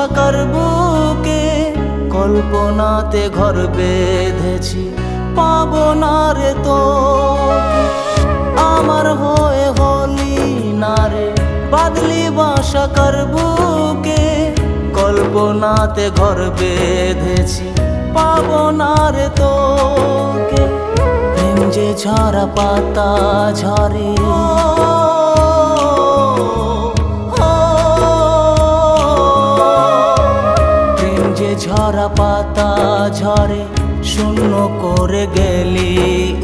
বাসাকার বুকে কল্পনাতে ঘর বেঁধেছি, পাবো না রে তো আমার হয়ে হলি না রে বাদলি বাসাকার বুকে কল্পনাতে ঘর বেঁধেছি, পাবো না রে তোকে। প্রেম যে ঝরা পাতা ঝরে, প্রেম যে ঝরা পাতা ঝরে শূন্য করে গেলি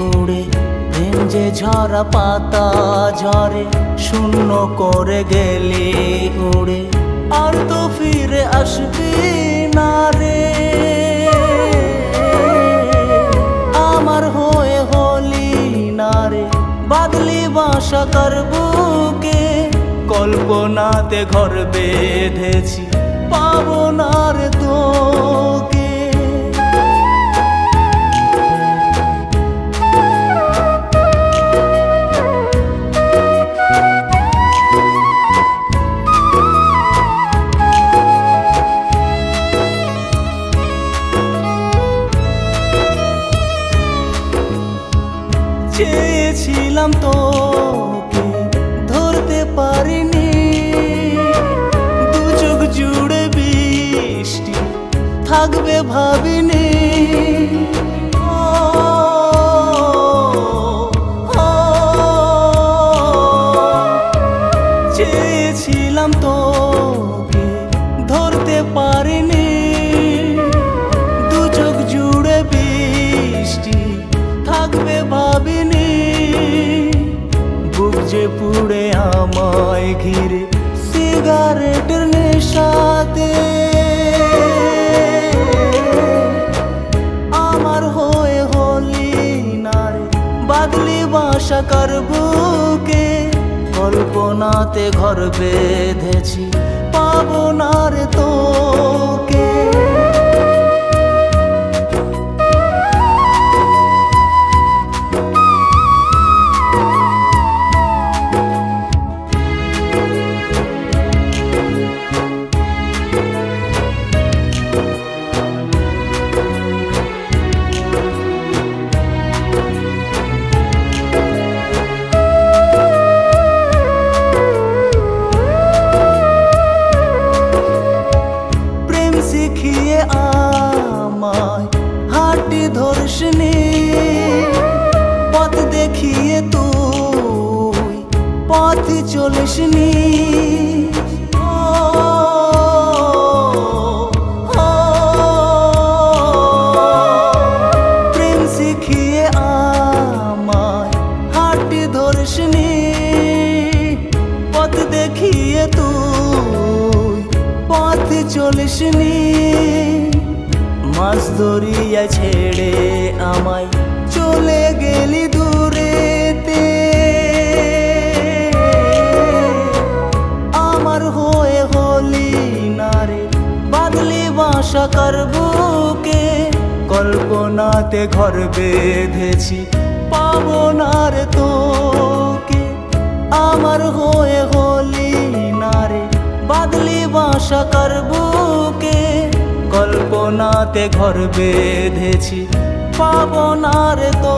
উড়ে, প্রেম যে ঝরা পাতা ঝরে শূন্য করে গেলি উড়ে, আর তো ফিরে আসবি না রে আমার হয়ে হলি না রে বাদলি বাসাকার বুকে কল্পনাতে ঘর বেঁধেছি, পাবো না রে তোকে। চেয়েছিলাম তোকে ধরতে পারিনি, দু চোখ জুড়ে বৃষ্টি থাকবে ভাবিনি, চেয়েছিলাম তোকে ধরতে পারিনি, দু চোখ জুড়ে বৃষ্টি থাকবে ভাবিনি, বুক যে পুড়ে আমায় ঘিরে সিগারেটের নেশাতে আমার হয়ে হলি না রে বাদলি বাসাকার বুকে কল্পনাতে ঘর বেঁধেছি, পাবো না রে তোকে। শিখিয়ে আমায় হাঁটি ধর্ষিনী, পথ দেখিয়ে তুই পথ চলিসনি, প্রেম শিখিয়ে আমায় হাঁটি ধর্ষিনী, পথ দেখিয়ে তুই পথ চলিসনি, মাছ দরিয়া ছেড়ে আমায় চলে গেলি দূরেতে, আমার হয়ে হলি না রে বাদলি বাসাকার বুকে কল্পনাতে ঘর বেঁধেছি, পাবো না রে তোকে আমার হয়ে হলি না রে বাদলি বাসাকার বুকে কল্পনাতে ঘর বেঁধেছি, পাবো না রে তো।